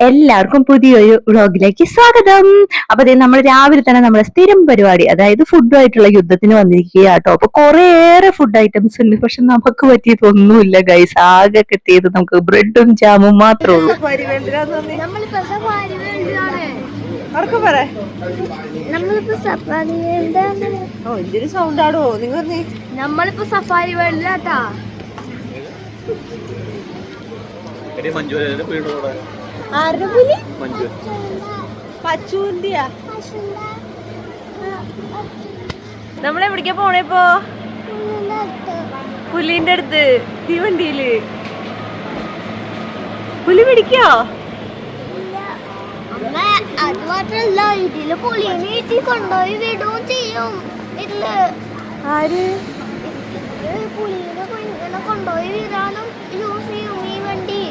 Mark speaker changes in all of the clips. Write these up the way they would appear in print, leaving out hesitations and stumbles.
Speaker 1: എല്ലാവർക്കും പുതിയൊരു വ്ളോഗിലേക്ക് സ്വാഗതം. അപ്പൊ ദേ നമ്മൾ രാവിലെ തന്നെ നമ്മുടെ സ്ഥിരം പരിപാടി, അതായത് ഫുഡുമായിട്ടുള്ള യുദ്ധത്തിന് വന്നിരിക്കുക കേട്ടോ. അപ്പൊ കുറേയേറെ ഫുഡ് ഐറ്റംസ് ഉണ്ട്, പക്ഷെ നമുക്ക് പറ്റിയതൊന്നുമില്ല ഗൈസ്. ആകെ കിട്ടിയത് നമുക്ക് ബ്രെഡും ജാമും മാത്രമേ ഉള്ളൂ.
Speaker 2: നമ്മളിപ്പോ സഫാരി വേൾഡിലാട്ടാ. നമ്മളെവിടേക്കാ പോണേപ്പോ? പുലിന്റെ അടുത്ത്. തീവണ്ടിയില് പുലി പിടിക്കോ?
Speaker 3: അത് മാത്രല്ല, ഇതില് പുലിനെ ഇട്ടി കൊണ്ടുപോയി വിടുകയും ചെയ്യും. ഇതില്
Speaker 1: ആര്
Speaker 3: പുലിനെ ഇങ്ങനെ കൊണ്ടുപോയി വിടാനും യൂസ് ചെയ്യും ഈ വണ്ടി.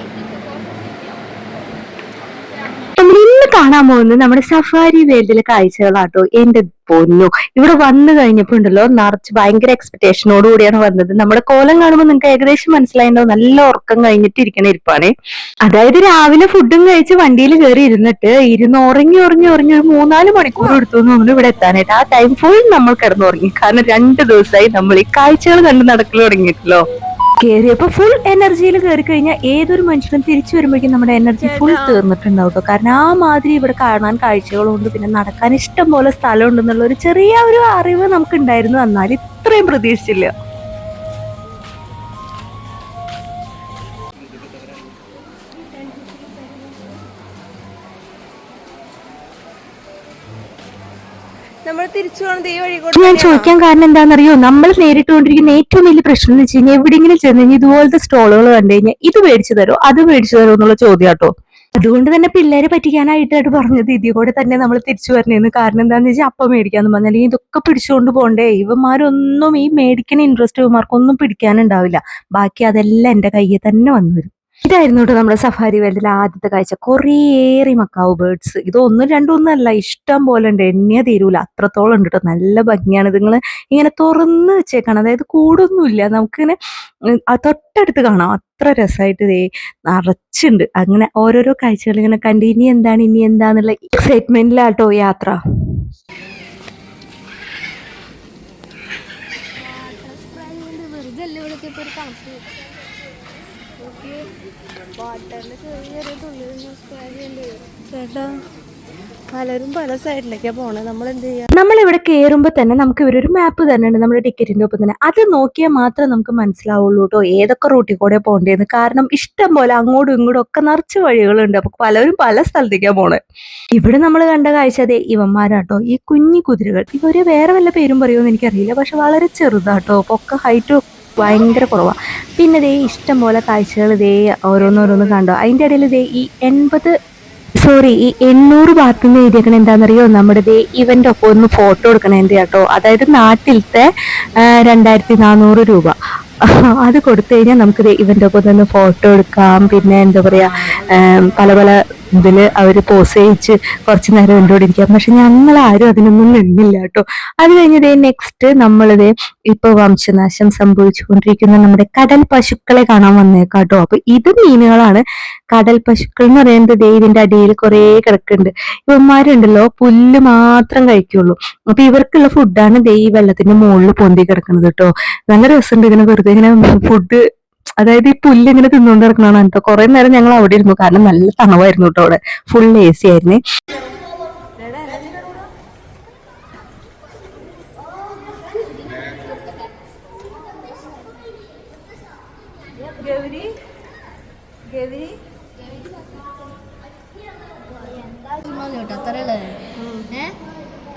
Speaker 1: ഇന്ന് കാണാൻ പോകുന്നത് നമ്മുടെ സഫാരി വേൾഡിലെ കാഴ്ചകളാട്ടോ. എന്റെ പൊന്നു, ഇവിടെ വന്നു കഴിഞ്ഞപ്പോ ഉണ്ടല്ലോ നിറച്ച് ഭയങ്കര എക്സ്പെക്ടേഷനോട് കൂടിയാണ് വന്നത്. നമ്മുടെ കോലം കാണുമ്പോൾ നിങ്ങൾക്ക് ഏകദേശം മനസ്സിലായിണ്ടോ, നല്ല ഉറക്കം കഴിഞ്ഞിട്ട് ഇരിക്കണ ഇരിപ്പാണ്. അതായത് രാവിലെ ഫുഡും കഴിച്ച് വണ്ടിയിൽ കയറി ഇരുന്നിട്ട് ഉറങ്ങി ഒരു 3-4 മണിക്കൂർ എടുത്തു നമ്മൾ ഇവിടെ എത്താനായിട്ട്. ആ ടൈം ഫുൾ നമ്മൾ കിടന്നുറങ്ങി. കാരണം 2 ദിവസമായി നമ്മൾ ഈ കാഴ്ചകൾ കണ്ട് നടക്കൽ തുടങ്ങിയിട്ടല്ലോ. കയറിയപ്പോ ഫുൾ എനർജിയിൽ കയറി കഴിഞ്ഞാൽ ഏതൊരു മനുഷ്യനും തിരിച്ചു വരുമ്പോഴേക്കും നമ്മുടെ എനർജി ഫുൾ തീർന്നിട്ടുണ്ടാവും കേട്ടോ. കാരണം ആ മാതിരി ഇവിടെ കാണാൻ കാഴ്ചകളുണ്ട്, പിന്നെ നടക്കാൻ ഇഷ്ടം പോലെ സ്ഥലം ഉണ്ടെന്നുള്ള ഒരു ചെറിയ ഒരു അറിവ് നമുക്ക് ഉണ്ടായിരുന്നു. എന്നാൽ ഇത്രയും പ്രതീക്ഷിച്ചില്ല. ഞാൻ ചോദിക്കാൻ കാരണം എന്താണെന്നറിയോ, നമ്മൾ നേരിട്ടുകൊണ്ടിരിക്കുന്ന ഏറ്റവും വലിയ പ്രശ്നം എന്ന് വെച്ച് കഴിഞ്ഞാൽ എവിടെയെങ്കിലും ചെന്ന് കഴിഞ്ഞാൽ ഇതുപോലത്തെ സ്റ്റോളുകൾ കണ്ടു കഴിഞ്ഞാൽ ഇത് മേടിച്ചു തരോ അത് മേടിച്ചു തരോ എന്നുള്ള ചോദ്യം കേട്ടോ. അതുകൊണ്ട് തന്നെ പിള്ളേരെ പറ്റിക്കാനായിട്ടായിട്ട് പറഞ്ഞത് ഇതിൽ കൂടെ തന്നെ നമ്മൾ തിരിച്ചു വരണേന്ന്. കാരണം എന്താണെന്ന് വെച്ചാൽ അപ്പം മേടിക്കാന്ന് പറഞ്ഞാൽ അല്ലെങ്കിൽ ഇതൊക്കെ പിടിച്ചുകൊണ്ട് പോകണ്ടേ. ഇവന്മാരൊന്നും ഈ മേടിക്കുന്ന ഇൻട്രസ്റ്റ് ഇവന്മാർക്കൊന്നും പിടിക്കാനുണ്ടാവില്ല. ബാക്കി അതെല്ലാം എന്റെ കയ്യിൽ തന്നെ വന്നു വരും. ഇതായിരുന്നു കേട്ടോ നമ്മുടെ സഫാരി വേൾഡിലെ ആദ്യത്തെ കാഴ്ച. കുറേയേറെ മക്കാവ് ബേർഡ്സ്. ഇത് 1-2 അല്ല, ഇഷ്ടം പോലെ ഉണ്ട്, എണ്ണിയ തീരൂല, അത്രത്തോളം ഉണ്ട് കേട്ടോ. നല്ല ഭംഗിയാണ്. നിങ്ങൾ ഇങ്ങനെ തുറന്ന് വെച്ചേക്കാണ്, അതായത് കൂടൊന്നുമില്ല, നമുക്കിങ്ങനെ തൊട്ടടുത്ത് കാണാം. അത്ര രസമായിട്ട് ഇതേ നിറച്ചുണ്ട്. അങ്ങനെ ഓരോരോ കാഴ്ചകൾ ഇങ്ങനെ കണ്ട് ഇനി എന്താന്നുള്ള എക്സൈറ്റ്മെന്റിലാട്ടോ യാത്ര.
Speaker 2: പലരും പല സൈഡിലേക്കാ പോണേ. നമ്മൾ എന്ത് ചെയ്യാ?
Speaker 1: നമ്മളിവിടെ കയറുമ്പോ തന്നെ നമുക്ക് ഇവരൊരു മാപ്പ് തന്നെയുണ്ട് നമ്മുടെ ടിക്കറ്റിന്റെ ഒപ്പം തന്നെ. അത് നോക്കിയാൽ മാത്രമേ നമുക്ക് മനസ്സിലാവുള്ളൂ കേട്ടോ ഏതൊക്കെ റൂട്ടിൽ കൂടെ പോകേണ്ടതെന്ന്. കാരണം ഇഷ്ടം പോലെ അങ്ങോട്ടും ഇങ്ങോട്ടും ഒക്കെ നിറച്ച് വഴികളുണ്ട്. അപ്പൊ പലരും പല സ്ഥലത്തേക്കാ പോണേ. ഇവിടെ നമ്മൾ കണ്ട കാഴ്ച അതെ ഇവന്മാരാട്ടോ, ഈ കുഞ്ഞി കുതിരകൾ. ഇവര് വേറെ വല്ല പേരും പറയുമെന്ന് എനിക്കറിയില്ല, പക്ഷെ വളരെ ചെറുതാട്ടോ. ഒക്കെ ഹൈറ്റും ഭയങ്കര കുറവാണ്. പിന്നെ ദേ ഇഷ്ടം പോലെ കാഴ്ചകൾ ഇതേ ഓരോന്നോരോന്ന് കണ്ടോ. അതിൻ്റെ ഇടയിൽ ഇതേ ഈ 800 ഭാഗത്തുനിന്ന് എഴുതിയേക്കണ എന്താണെന്നറിയോ, നമ്മുടെ ദേ ഇവന്റെ ഒപ്പം ഒന്ന് ഫോട്ടോ എടുക്കണേന്റെ കേട്ടോ. അതായത് നാട്ടിലത്തെ 2400 രൂപ അത് കൊടുത്തു കഴിഞ്ഞാൽ നമുക്ക് ഇവന്റെ ഒപ്പം തന്നെ ഫോട്ടോ എടുക്കാം. പിന്നെ എന്താ പറയാ, പല പല ഇതില് അവര് പോസ് ചെയ്യിച്ച് കുറച്ചു നേരം കണ്ടുകൊണ്ടിരിക്കാം. പക്ഷെ ഞങ്ങളാരും അതിനൊന്നും നിന്നില്ല കേട്ടോ. അത് കഴിഞ്ഞതേ നെക്സ്റ്റ് നമ്മളിതേ ഇപ്പൊ വംശനാശം സംഭവിച്ചുകൊണ്ടിരിക്കുന്ന നമ്മുടെ കടൽ പശുക്കളെ കാണാൻ വന്നേക്കാട്ടോ. അപ്പൊ ഇത് മീനുകളാണ്. കടൽ പശുക്കൾ എന്ന് പറയുന്നത് ദേ ഇതിന്റെ അടിയിൽ കുറെ കിടക്കുന്നുണ്ട്. ഇവന്മാരുണ്ടല്ലോ പുല്ല് മാത്രം കഴിക്കുള്ളൂ. അപ്പൊ ഇവർക്കുള്ള ഫുഡാണ് ദേ ഈ വെള്ളത്തിന്റെ മുകളിൽ പൊന്തി കിടക്കുന്നത് കേട്ടോ. നല്ല രസമുണ്ട് ഇങ്ങനെ വെറുതെ ഇങ്ങനെ ഫുഡ്, അതായത് ഈ പുല്ല് ഇങ്ങനെ തിന്നുകൊണ്ട് കിടക്കണതാണ് കേട്ടോ. കുറെ നേരം ഞങ്ങൾ അവിടെ ഇരുന്നു, കാരണം നല്ല തണവായിരുന്നു കേട്ടോ. അവിടെ ഫുൾ AC ആയിരുന്നേ.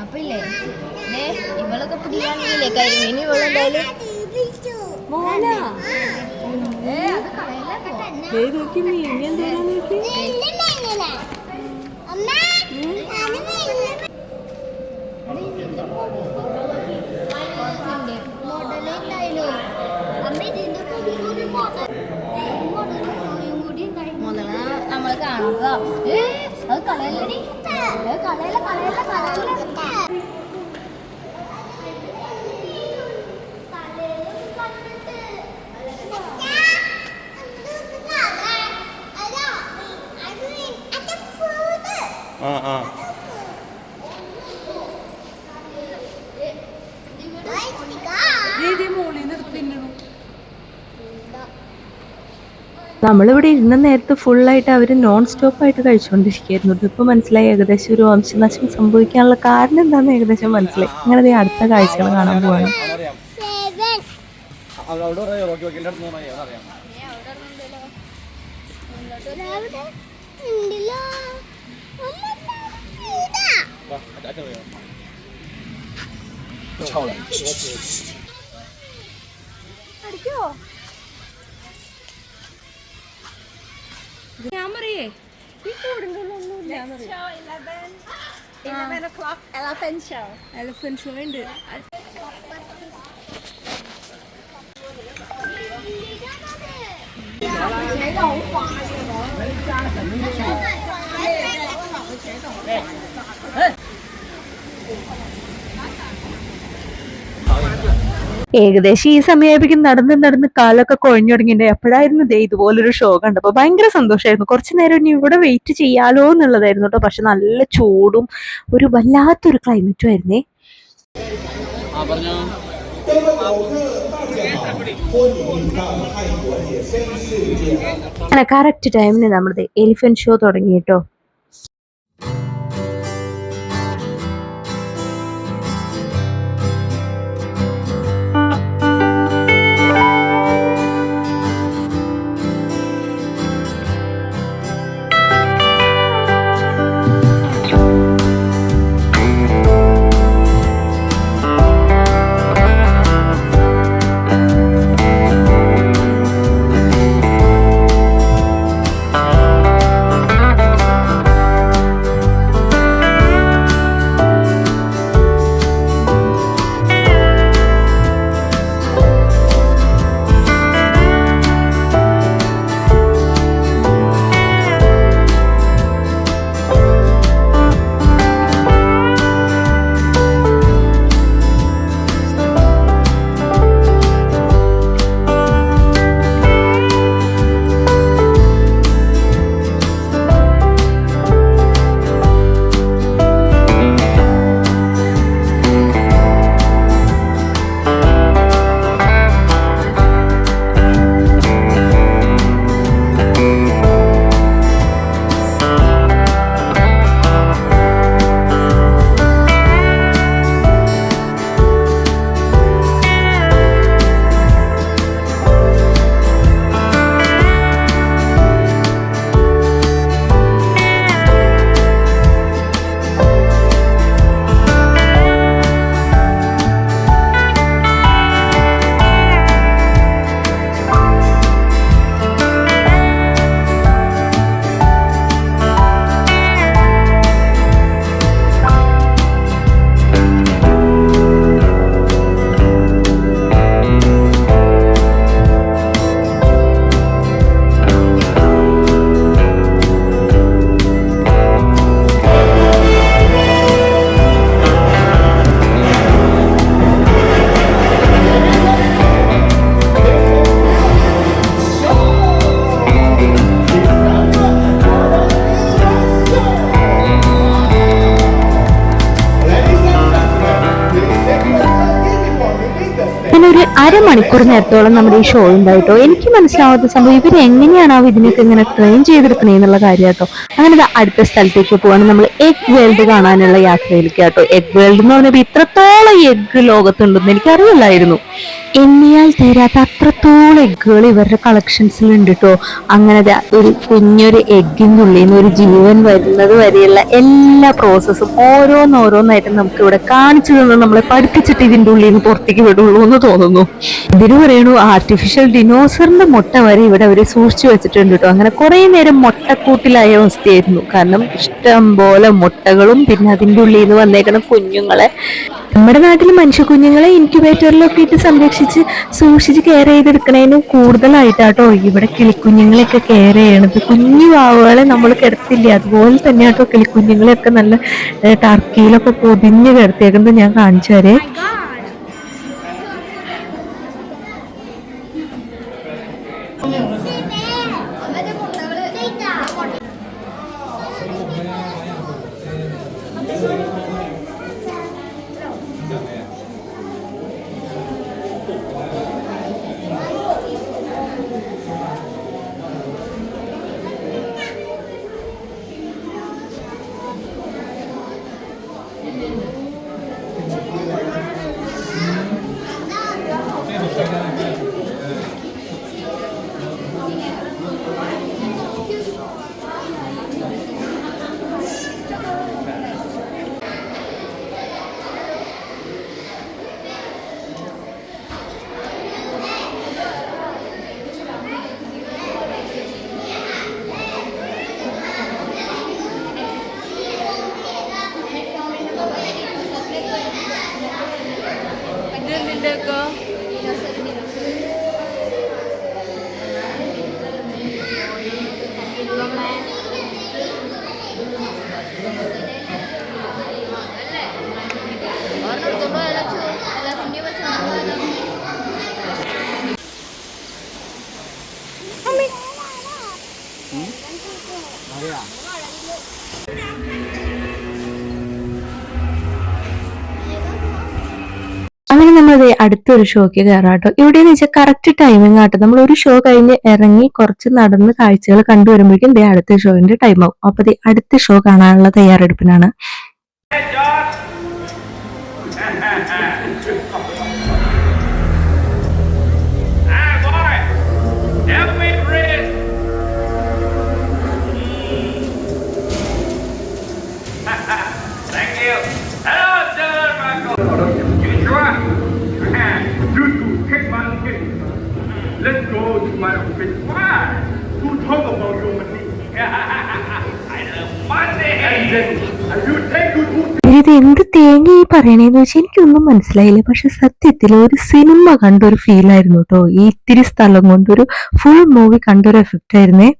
Speaker 3: അപ്പൊ ഇല്ലേ ഇവളൊക്കെ പിടിയാണെങ്കിലേ കരിമീൻ ഇവളെന്തായാലും നമ്മള് കാണാം. അത് കളയല്ലേ, കളയല്ല.
Speaker 4: ആ ആ
Speaker 1: നമ്മളിവിടെ ഇരുന്ന നേരത്ത് ഫുള്ളായിട്ട് അവർ നോൺ സ്റ്റോപ്പായിട്ട് കഴിച്ചുകൊണ്ടിരിക്കുകയായിരുന്നു. ഇതിപ്പോൾ മനസ്സിലായി ഏകദേശം ഒരു വംശനാശം സംഭവിക്കാനുള്ള കാരണം എന്താണെന്ന് ഏകദേശം മനസ്സിലായി. അങ്ങനെ ദേ അടുത്ത കാഴ്ചകൾ കാണാൻ പോവാണ്.
Speaker 2: ഞാൻ പറയേ ഈ കൂടിൻ്റെ ഒന്നുമില്ല എലഫന്റ് ഷോ ഉണ്ട്.
Speaker 1: ഏകദേശം ഈ സമയമായപ്പോഴേക്കും നടന്ന് നടന്ന് കാലൊക്കെ കുഴഞ്ഞു തുടങ്ങിയിട്ടുണ്ടായി. അപ്പോഴായിരുന്നു ദേ ഇതുപോലൊരു ഷോ കണ്ടപ്പോൾ ഭയങ്കര സന്തോഷമായിരുന്നു. കുറച്ചു നേരം ഇനി ഇവിടെ വെയിറ്റ് ചെയ്യാലോ എന്നുള്ളതായിരുന്നു കേട്ടോ. പക്ഷെ നല്ല ചൂടും ഒരു വല്ലാത്തൊരു ക്ലൈമറ്റും ആയിരുന്നേ. അങ്ങനെ കറക്റ്റ് ടൈമിന് നമ്മുടെ എലിഫന്റ് ഷോ തുടങ്ങി കേട്ടോ. ഒരു അരമണിക്കൂർ നേരത്തോളം നമ്മുടെ ഈ ഷോ ഉണ്ടായിട്ടോ. എനിക്ക് മനസ്സിലാവാത്ത സംഭവം ഇവർ എങ്ങനെയാണ് ഇതിനൊക്കെ ഇങ്ങനെ ട്രെയിൻ ചെയ്തെടുക്കണേ എന്നുള്ള കാര്യം കേട്ടോ. അങ്ങനെ അടുത്ത സ്ഥലത്തേക്ക് പോവാണ്. നമ്മൾ എഗ് വേൾഡ് കാണാനുള്ള യാത്രയിലേക്ക് കേട്ടോ. എഗ് വേൾഡ് എന്ന് പറഞ്ഞപ്പോൾ ഇത്രത്തോളം എഗ് ലോകത്തുണ്ടെന്ന് എനിക്കറിയില്ലായിരുന്നു. എണ്ണിയാൽ തീരാത്ത അത്രത്തോളം എഗ്ഗുകൾ ഇവരുടെ കളക്ഷൻസിലുണ്ട് കേട്ടോ. അങ്ങനെ ഒരു കുഞ്ഞൊരു എഗ്ഗിൻ്റെ ഉള്ളിൽ നിന്ന് ഒരു ജീവൻ വരുന്നത് വരെയുള്ള എല്ലാ പ്രോസസ്സും ഓരോന്നോരോന്നായിട്ട് നമുക്ക് ഇവിടെ കാണിച്ചു തന്നെ നമ്മളെ പഠിപ്പിച്ചിട്ട് ഇതിൻ്റെ ഉള്ളിൽ നിന്ന് പുറത്തേക്ക് വിടുള്ളൂ എന്ന് തോന്നുന്നു. ഇതിന് പറയണു ആർട്ടിഫിഷ്യൽ ഡിനോസറിന്റെ മുട്ട വരെ ഇവിടെ അവർ സൂക്ഷിച്ചു വെച്ചിട്ടുണ്ട് കേട്ടോ. അങ്ങനെ കുറെ നേരം മുട്ടക്കൂട്ടിലായ അവസ്ഥയായിരുന്നു. കാരണം ഇഷ്ടം പോലെ മുട്ടകളും പിന്നെ അതിൻ്റെ ഉള്ളിൽ നിന്ന് വന്നേക്കുന്ന കുഞ്ഞുങ്ങളെ നമ്മുടെ നാട്ടിൽ മനുഷ്യ കുഞ്ഞുങ്ങളെ ഇൻക്യുബേറ്ററിലൊക്കെ ഇട്ട് സംരക്ഷിച്ച് സൂക്ഷിച്ച് കെയർ ചെയ്തെടുക്കണതിന് കൂടുതലായിട്ടാട്ടോ ഇവിടെ കിളിക്കുഞ്ഞുങ്ങളെയൊക്കെ കെയർ ചെയ്യണത്. കുഞ്ഞു വാവുകളെ നമ്മൾ കിടത്തില്ല, അതുപോലെ തന്നെ കേട്ടോ കിളിക്കുഞ്ഞുങ്ങളെയൊക്കെ നല്ല ടർക്കിയിലൊക്കെ പൊതിഞ്ഞ് കിടത്തിയേക്കുന്നത് ഞാൻ കാണിച്ചു തരേ. അങ്ങനെ നമ്മളത് അടുത്തൊരു ഷോക്ക് കയറാട്ടോ. ഇവിടെയെന്ന് വെച്ചാൽ കറക്റ്റ് ടൈമിംഗ് ആട്ടോ. നമ്മൾ ഒരു ഷോ കഴിഞ്ഞ് ഇറങ്ങി കുറച്ച് നടന്ന് കാഴ്ചകൾ കണ്ടുവരുമ്പോഴേക്കും അടുത്ത ഷോയിന്റെ ടൈം ആവും. അപ്പൊ അടുത്ത ഷോ കാണാനുള്ള തയ്യാറെടുപ്പിനാണ്.
Speaker 4: Let's go to my office. Why? To talk about your money. I love money. And then you take you to.
Speaker 1: ഇത് എന്ത് തേങ്ങ ഈ പറയണേന്ന് വെച്ചാൽ എനിക്കൊന്നും മനസ്സിലായില്ല. പക്ഷെ സത്യത്തിൽ ഒരു സിനിമ കണ്ടൊരു ഫീൽ ആയിരുന്നു കേട്ടോ. ഈ ഇത്തിരി സ്ഥലം കൊണ്ടൊരു ഫുൾ മൂവി കണ്ടൊരു എഫക്റ്റ് ആയിരുന്നേ.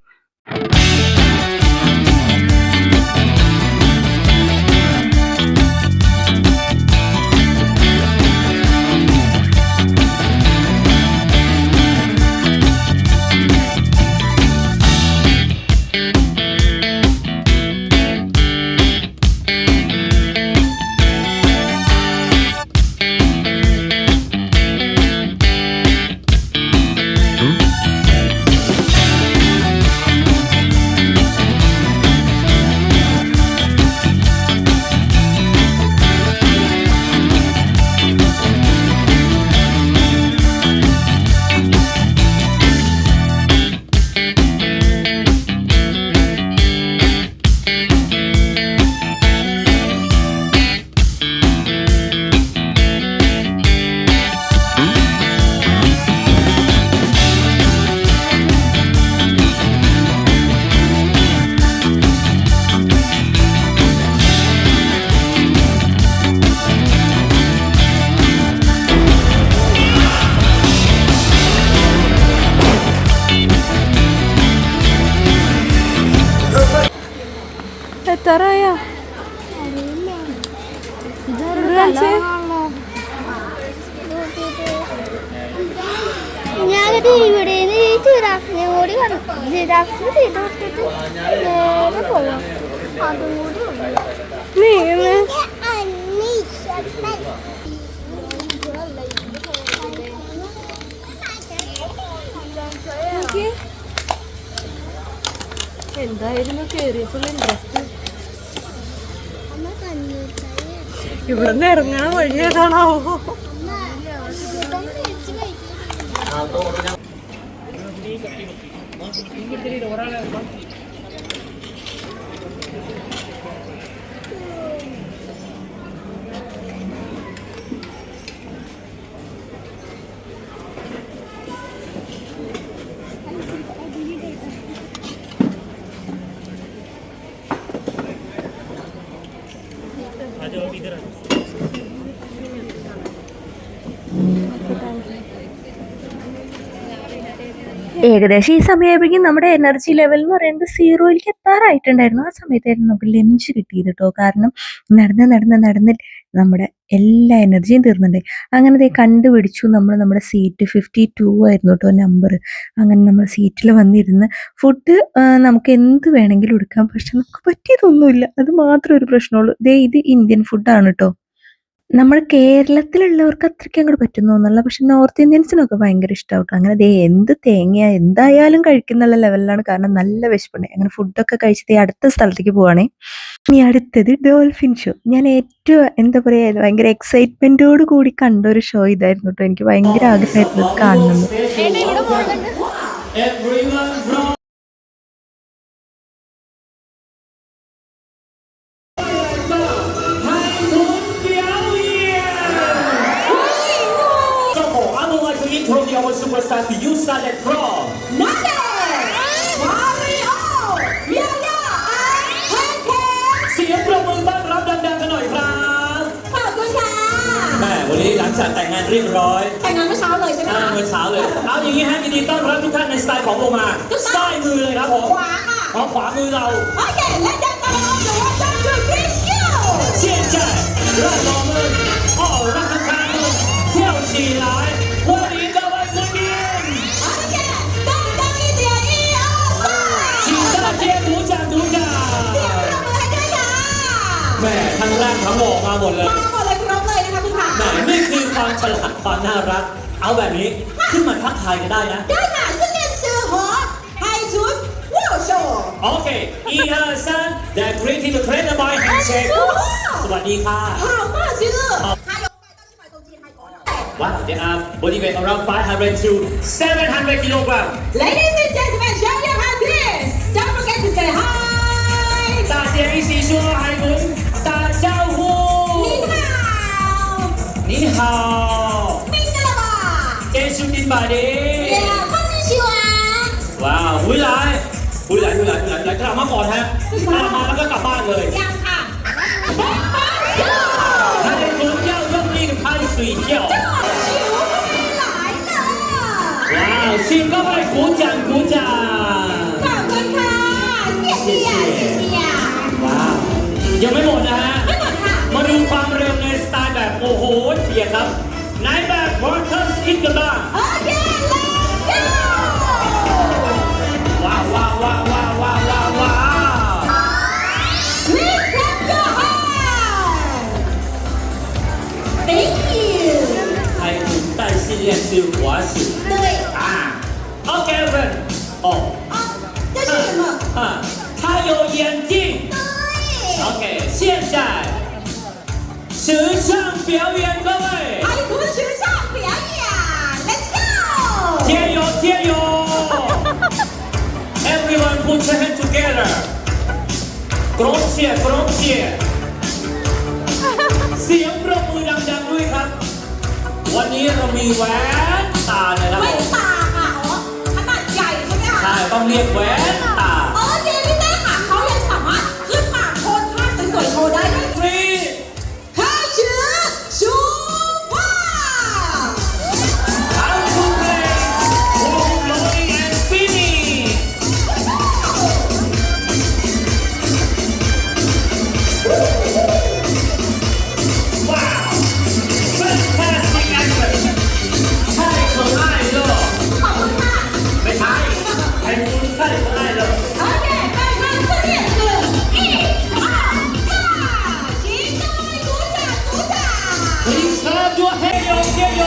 Speaker 1: എത്താറായോ?
Speaker 3: ഞാനത് ഇവിടെ ജിറാഫിനെ കൂടി പറഞ്ഞു. ജിറാഫിന് ചെയ്ത് കൊടുത്തിട്ട് നേരെ പോകാം. അതും കൂടി
Speaker 2: എന്തായിരുന്നു കേറിയപ്പോൾ ഇൻട്രസ്റ്റ്. ഇവിടെ നിന്ന് ഇറങ്ങാൻ വഴി ഏതാണാവോ?
Speaker 1: ഏകദേശം ഈ സമയമായപ്പോഴേക്കും നമ്മുടെ എനർജി ലെവൽ എന്ന് പറയുന്നത് സീറോയിലേക്ക് എത്താറായിട്ടുണ്ടായിരുന്നു. ആ സമയത്തായിരുന്നു നമുക്ക് ലഞ്ച് കിട്ടിയത് കേട്ടോ. കാരണം നടന്ന് നമ്മുടെ എല്ലാ എനർജിയും തീർന്നുണ്ടായി. അങ്ങനെ ദേ കണ്ടുപിടിച്ചു നമ്മുടെ സീറ്റ് 52 ആയിരുന്നു കേട്ടോ നമ്പർ. അങ്ങനെ നമ്മൾ സീറ്റിൽ വന്നിരുന്ന് ഫുഡ് നമുക്ക് എന്ത് വേണമെങ്കിലും എടുക്കാം. പക്ഷെ നമുക്ക് പറ്റിയതൊന്നുമില്ല. അത് മാത്രമേ ഒരു പ്രശ്നമുള്ളൂ. ദേ ഇത് ഇന്ത്യൻ ഫുഡാണ് കേട്ടോ. നമ്മൾ കേരളത്തിലുള്ളവർക്ക് അത്രയ്ക്ക് അങ്ങോട്ട് പറ്റുന്നൊന്നുമല്ല. പക്ഷെ നോർത്ത് ഇന്ത്യൻസിനൊക്കെ ഭയങ്കര ഇഷ്ടമാട്ടോ. അങ്ങനെ ദേ എന്ത് തേങ്ങ എന്തായാലും കഴിക്കുന്നുള്ള ലെവലിലാണ്. കാരണം നല്ല വിശപ്പുണ്ട്. അങ്ങനെ ഫുഡൊക്കെ കഴിച്ചിട്ട് അടുത്ത സ്ഥലത്തേക്ക് പോവാണേ. ഇനി അടുത്തത് ഡോൾഫിൻ ഷോ. ഞാൻ ഏറ്റവും എന്താ പറയാ ഭയങ്കര എക്സൈറ്റ്മെന്റോട് കൂടി കണ്ട ഒരു ഷോ ഇതായിരുന്നു കേട്ടോ. എനിക്ക് ഭയങ്കര ആഗ്രഹമായിരുന്നു ഇത് കാണുന്നത്.
Speaker 5: Our superstar to you started from Nade, Mario, Yaya, and Hank. เสียงปรบมือต้อนรับดังๆกันหน่อยครับขอบคุณค่ะแม่วันนี้หลังจากแต่งงานเรียบร้อยแต่งงานเมื่อเช้าเลยใช่ไหมเมื่อเช้าเลยเอาอย่างนี้ฮะยินดีต้อนรับทุกท่านในสไตล์ของโอมาซ้ายมือเลยครับผมขวาค่ะขวามือเราโอเคและดังกันเราจะว่าจะดูดิชิว现在让我们让看看跳起来欢迎各位贵宾请大家鼓掌างทั้งวงมาหมดเลย
Speaker 6: มาหมดเลยครบเลยนะคะคุณขา
Speaker 5: แหมนี่คือความฉลาดความน่ารัก เอาแบบนี้ขึ้นมาทักทายกันได้นะ
Speaker 6: ได้ค่ะซึ่งเป็นชื่อหัวไฮชุดว้าวโชว์
Speaker 5: โอเค一二三 that greeting the trainer by handshake สวัสดีค่ะ
Speaker 6: 好大ชื่อ他有买到100公斤还多呢
Speaker 5: Wow they are body weight around 500 to 700 kilogram
Speaker 6: Ladies and gentlemen show your hand please don't forget to say hi
Speaker 5: 大家一起说海豚打招呼
Speaker 6: 你好
Speaker 5: 你好
Speaker 6: 明白了吧
Speaker 5: 跟兄弟把的
Speaker 6: Yeah こんにちは
Speaker 5: ว้าวหุยหลายกลับมาก่อนฮะกลับมาแล้วก็กลับบ้านเลย
Speaker 6: ยังค่ะ
Speaker 5: ให้คุณ要用力的拍水饺
Speaker 6: 来了
Speaker 5: ว้าว请各位鼓掌鼓掌
Speaker 6: ขอบคุณค่ะ谢谢呀谢谢呀
Speaker 5: ว้าวยังไม่หมดนะฮะ
Speaker 6: ไม่หมดค่ะ
Speaker 5: มาดูความเร็วในสไตล์แบบโอ้โหเปียกครับในแบบวอเตอร์สกิทกันบ้าง
Speaker 6: โอเค let's go
Speaker 5: ว้าวว้าวว้าวว้าวว้าวว้าวว้าว
Speaker 6: Please clap your hands Thank you
Speaker 5: 海豚带训练是滑雪
Speaker 6: 对
Speaker 5: 啊 OK 人哦
Speaker 6: 啊这是什么
Speaker 5: 啊他有眼镜
Speaker 6: 对
Speaker 5: OK 现在时尚表演各位
Speaker 6: 海豚时尚表演 Let's go
Speaker 5: 加油加油 Everyone put your hand together กรองเชียร์กรองเชียร์เสียงปรบมือดังๆด้วยครับ วันนี้เรามีแหวนตานะครับ
Speaker 6: แว่
Speaker 5: ผ
Speaker 6: น
Speaker 5: ม
Speaker 6: ตาค่ะอ๋อขนาดใหญ่ใช่ไหมคะ
Speaker 5: ใช่ต้องเรียกแหวนตา
Speaker 6: โอเคพี่เต้ค่ะเขายังสามารถขึ้นมาโพสท่าสวยๆโชว์ได้ด้วย
Speaker 5: Three
Speaker 6: 开始出发
Speaker 5: How to play Roll rolling and spinning Wow Fantastic action 太可爱了
Speaker 6: ขอบคุณค่ะ
Speaker 5: ไม่ใช่ไอ้คุณ太可爱了
Speaker 6: โอเคไปทางขึ้นเนี่ย1 2 3 4请各位鼓掌鼓掌
Speaker 5: Please clap your hands 加油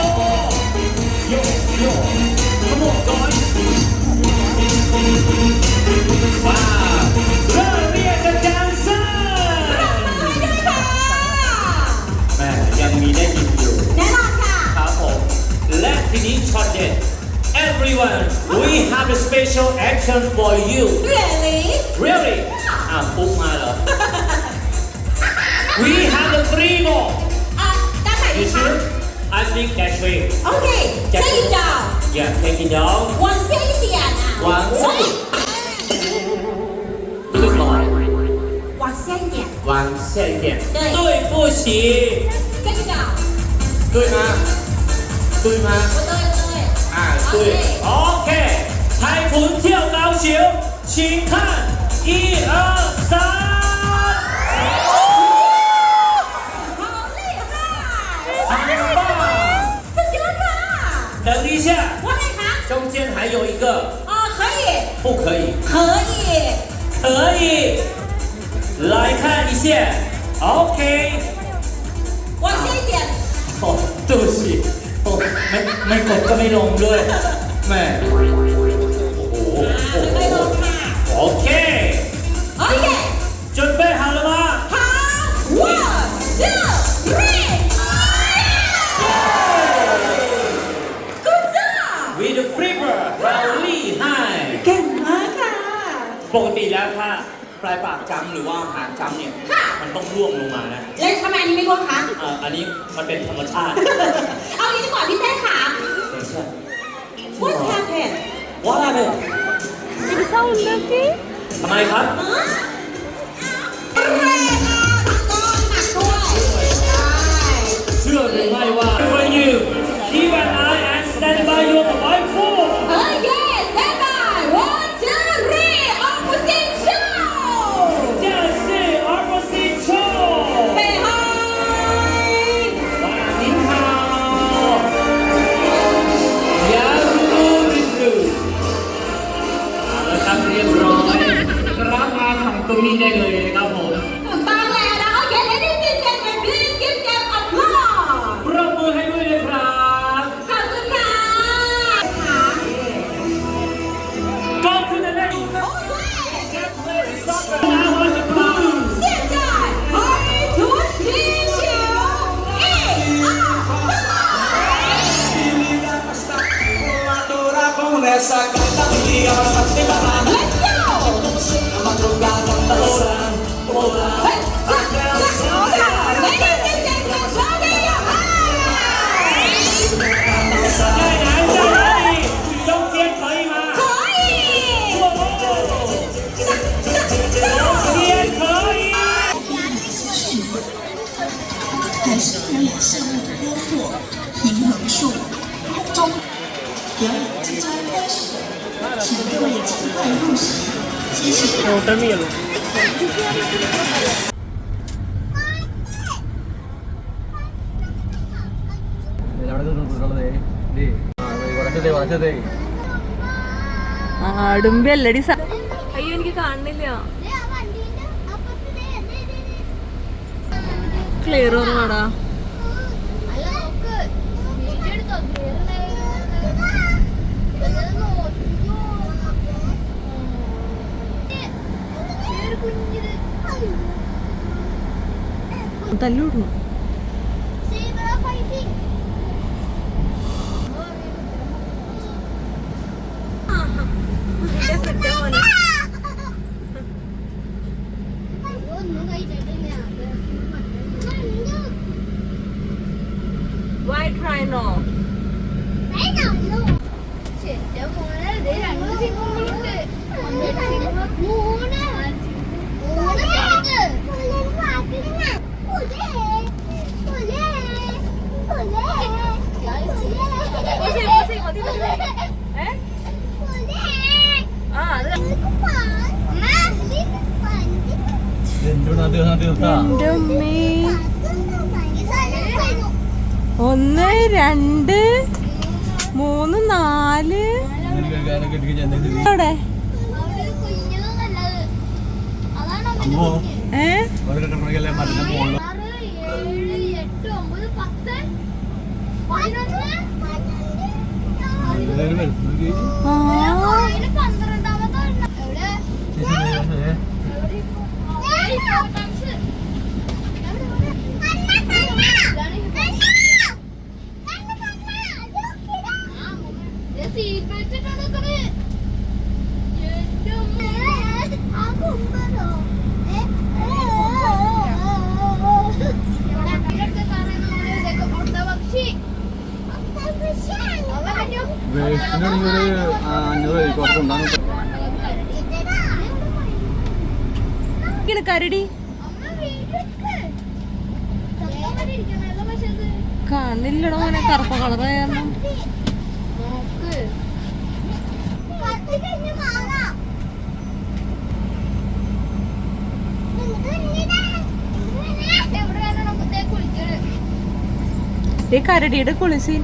Speaker 5: Come on guys ว้าว热烈的掌声
Speaker 6: ไปด้วยค่ะ
Speaker 5: แม่ยังมีได้ยินอยู่
Speaker 6: แน่นอนค่ะ
Speaker 5: ครับผมและทีนี้ช็อตเด็ด Everyone we have a special action for you
Speaker 6: Really
Speaker 5: Really อ้าวปุ๊บมาเหรอ We have a three more
Speaker 6: อ่ะด้านไหนดี
Speaker 5: You
Speaker 6: คะ
Speaker 5: sure? I think that way
Speaker 6: โอเค take it down
Speaker 5: Yeah take it down
Speaker 6: 往下一点啊
Speaker 5: 往下这个什么
Speaker 6: 往下一点
Speaker 5: 往下一点
Speaker 6: 对
Speaker 5: 对不起
Speaker 6: take it down
Speaker 5: 对吗对吗
Speaker 6: 不对不对
Speaker 5: 啊对 OK 海豚跳高球请看1 2 3
Speaker 6: 好厉害
Speaker 5: 很棒
Speaker 6: สุดยอดค่ะ
Speaker 5: 等一下
Speaker 6: ว่าไงคะ
Speaker 5: 中间还有一个
Speaker 6: อ๋อ可以
Speaker 5: 不可以
Speaker 6: 可以
Speaker 5: 可以来看一下 OK
Speaker 6: 往下一点
Speaker 5: โอ้对不起โอ้ไม่กดก็ไม่ลงด้วยแม่โอ้โห
Speaker 6: ไปลงค่ะ
Speaker 5: โอเค
Speaker 6: โอเค
Speaker 5: 准备好了吗
Speaker 6: 好 one two three good job
Speaker 5: with the flipper เราลี่ให้
Speaker 6: เก่งมากค่ะ
Speaker 5: ปกติแล้วถ้าปลายปากจำหรือว่าหางจำเนี่ย
Speaker 6: ค่ะ
Speaker 5: มันต้องร่วงลงมานะ
Speaker 6: แล้วทำไมอันนี้ไม่ร่วงคะ
Speaker 5: อันนี้มันเป็นธรรมชาติ
Speaker 6: เอางี้ดีกว่าพี่เต้ค่ะ What happened
Speaker 5: ว่าอะไรเป็น
Speaker 1: It sounds lovely
Speaker 5: ทำไมครับ
Speaker 6: แรงอ่ะก็หนักด้วยใช่
Speaker 5: เชื่อหรือไม่ว่า For you keep an eye and stand by your mobile phone
Speaker 6: เฮ้ย yes stand by one two three opposite show
Speaker 5: 这是 opposite show
Speaker 6: say hi
Speaker 5: 哇您好ยาลูรูเอาละครับเรียบร้อยรับมาฝั่งตรงนี้ได้เลยนะครับผม
Speaker 6: ถูกต้องแล้วนะโอเค ladies and
Speaker 5: sa kanilang liyaw at nilaran. Let's go! Madrugada ng taluran, tumulan.
Speaker 2: ആടുമ്പി അല്ലടി അയ്യോ എനിക്ക് കാണുന്നില്ല clear ഓർമ്മടാ
Speaker 3: അല്ല നോക്ക് video എടുത്തോ കുഞ്ഞിത്
Speaker 2: തല്ലൂടുന്നു
Speaker 3: zebra fighting ഒന്നും കഴിച്ചിട്ടില്ല
Speaker 2: white rhino
Speaker 3: ശരിക്കും മോനെ ഇത് രണ്ട് സിംഹങ്ങളുണ്ട് മൂന്ന്
Speaker 2: എന്റെ അമ്മേ 1 2 3 4 അവിടെ ഏ
Speaker 3: 6 7 8 9 10 11
Speaker 2: കരടി കാണില്ലടോ മോനെ കറുപ്പ കളറായിരുന്നു കരടിയുടെ കുളിസീൻ